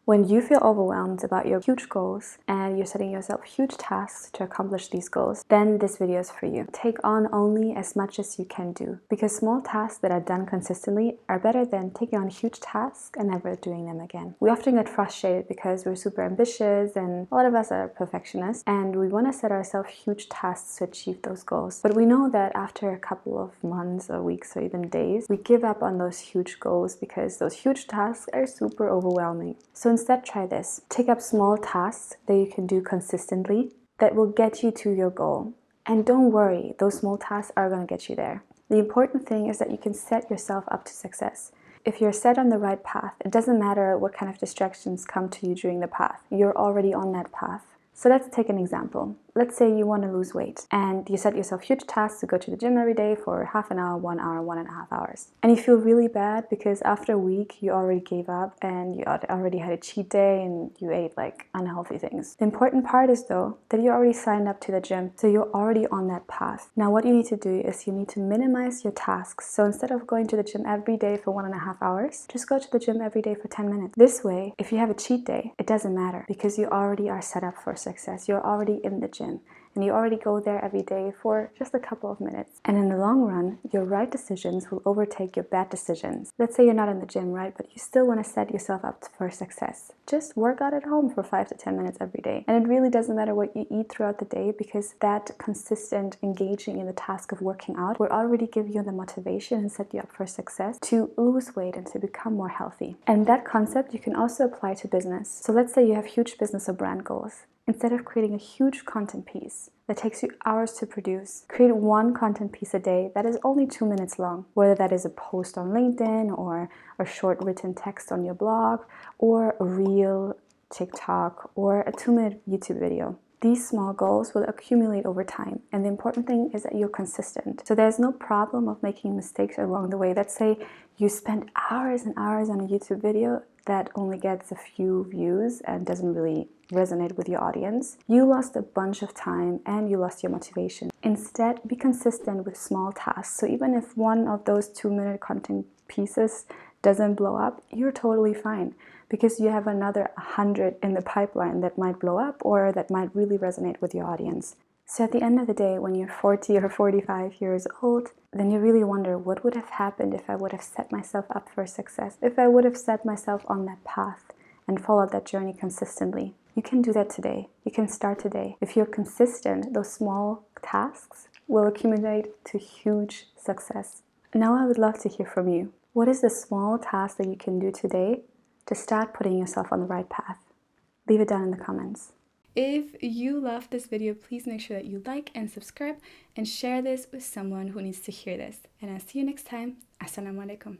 When you feel overwhelmed about your huge goals and you're setting yourself huge tasks to accomplish these goals, then this video is for you. Take on only as much as you can do, because small tasks that are done consistently are better than taking on huge tasks and never doing them again. We often get frustrated because we're super ambitious and a lot of us are perfectionists and we want to set ourselves huge tasks to achieve those goals. But we know that after a couple of months or weeks or even days, we give up on those huge goals because those huge tasks are super overwhelming. So instead, try this. Take up small tasks that you can do consistently that will get you to your goal. And don't worry, those small tasks are going to get you there. The important thing is that you can set yourself up to success. If you're set on the right path, it doesn't matter what kind of distractions come to you during the path. You're already on that path. So let's take an example. Let's say you want to lose weight and you set yourself huge tasks to go to the gym every day for half an hour, 1 hour, 1.5 hours. And you feel really bad because after a week you already gave up and you already had a cheat day and you ate like unhealthy things. The important part is though that you already signed up to the gym, so you're already on that path. Now what you need to do is you need to minimize your tasks. So instead of going to the gym every day for 1.5 hours, just go to the gym every day for 10 minutes. This way, if you have a cheat day, it doesn't matter because you already are set up for success. You're already in the gym. And you already go there every day for just a couple of minutes. And in the long run, your right decisions will overtake your bad decisions. Let's say you're not in the gym, right? But you still want to set yourself up for success. Just work out at home for 5 to 10 minutes every day. And it really doesn't matter what you eat throughout the day because that consistent engaging in the task of working out will already give you the motivation and set you up for success to lose weight and to become more healthy. And that concept you can also apply to business. So let's say you have huge business or brand goals. Instead of creating a huge content piece that takes you hours to produce, create one content piece a day that is only 2 minutes long, whether that is a post on LinkedIn or a short written text on your blog or a reel, TikTok, or a 2-minute YouTube video. These small goals will accumulate over time, and the important thing is that you're consistent. So there's no problem of making mistakes along the way. Let's say you spend hours and hours on a YouTube video that only gets a few views and doesn't really resonate with your audience. You lost a bunch of time and you lost your motivation. Instead, be consistent with small tasks. So even if one of those 2-minute content pieces doesn't blow up, you're totally fine because you have another 100 in the pipeline that might blow up or that might really resonate with your audience. So at the end of the day, when you're 40 or 45 years old, then you really wonder what would have happened if I would have set myself up for success, if I would have set myself on that path and followed that journey consistently. You can do that today. You can start today. If you're consistent, those small tasks will accumulate to huge success. Now I would love to hear from you. What is the small task that you can do today to start putting yourself on the right path? Leave it down in the comments. If you loved this video, please make sure that you like and subscribe and share this with someone who needs to hear this. And I'll see you next time. Assalamu alaikum.